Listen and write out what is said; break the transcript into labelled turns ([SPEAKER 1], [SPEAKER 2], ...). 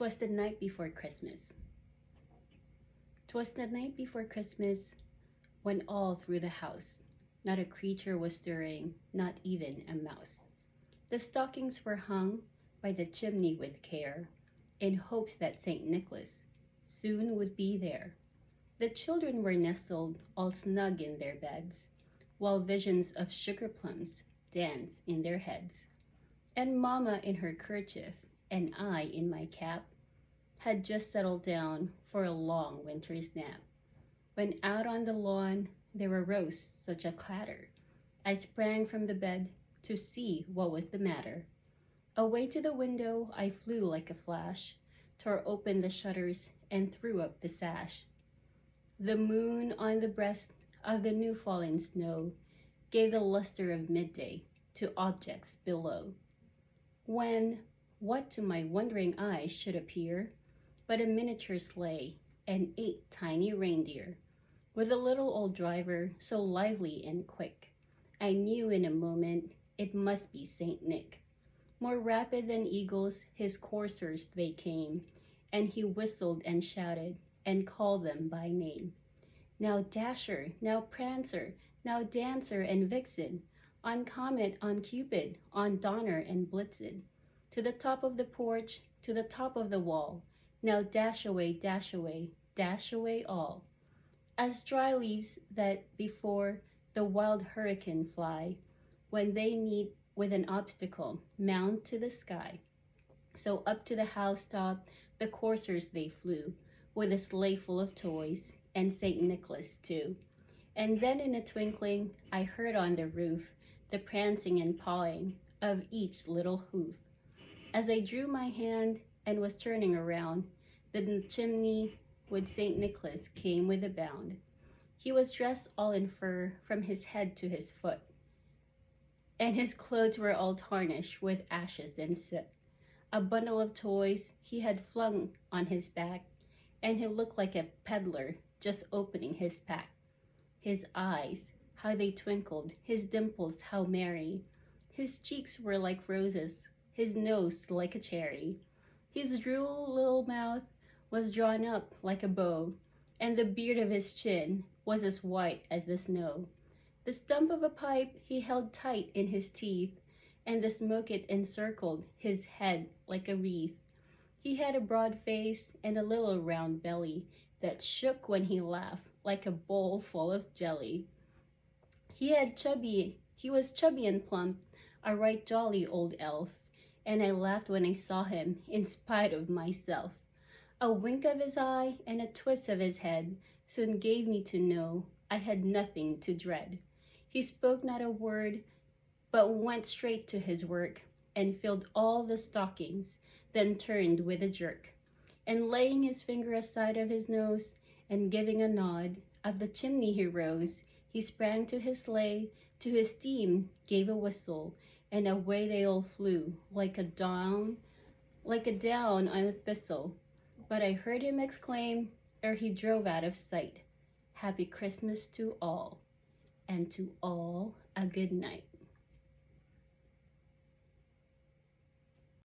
[SPEAKER 1] 'Twas the night before Christmas. 'Twas the night before Christmas, when all through the house not a creature was stirring, not even a mouse. The stockings were hung by the chimney with care, in hopes that St. Nicholas soon would be there. The children were nestled all snug in their beds, while visions of sugar plums danced in their heads. And Mamma in her kerchief, and I in my cap, had just settled down for a long winter's nap. When out on the lawn there arose such a clatter, I sprang from the bed to see what was the matter. Away to the window I flew like a flash, tore open the shutters and threw up the sash. The moon on the breast of the new fallen snow gave the luster of midday to objects below. When what to my wondering eyes should appear but a miniature sleigh and 8 tiny reindeer, with a little old driver so lively and quick, I knew in a moment it must be Saint Nick. More rapid than eagles his coursers they came, and he whistled and shouted and called them by name. Now Dasher, now Prancer, now Dancer and Vixen, on Comet, on Cupid, on Donner and Blitzen, to the top of the porch, to the top of the wall, now dash away, dash away, dash away all. As dry leaves that before the wild hurricane fly, when they meet with an obstacle, mount to the sky. So up to the housetop the coursers they flew, with a sleigh full of toys, and St. Nicholas too. And then in a twinkling I heard on the roof the prancing and pawing of each little hoof. As I drew my hand and was turning around, the chimney with St. Nicholas came with a bound. He was dressed all in fur from his head to his foot, and his clothes were all tarnished with ashes and soot. A bundle of toys he had flung on his back, and he looked like a peddler just opening his pack. His eyes, how they twinkled, his dimples how merry. His cheeks were like roses, his nose like a cherry. His droll little mouth was drawn up like a bow, and the beard of his chin was as white as the snow. The stump of a pipe he held tight in his teeth, and the smoke it encircled his head like a wreath. He had a broad face and a little round belly that shook when he laughed like a bowl full of jelly. He was chubby and plump, a right jolly old elf, and I laughed when I saw him in spite of myself. A wink of his eye and a twist of his head soon gave me to know I had nothing to dread. He spoke not a word, but went straight to his work and filled all the stockings, then turned with a jerk. And laying his finger aside of his nose and giving a nod, up the chimney he rose. He sprang to his sleigh, to his steam gave a whistle, and away they all flew like a down on a thistle. But I heard him exclaim, ere he drove out of sight, "Happy Christmas to all, and to all a good night."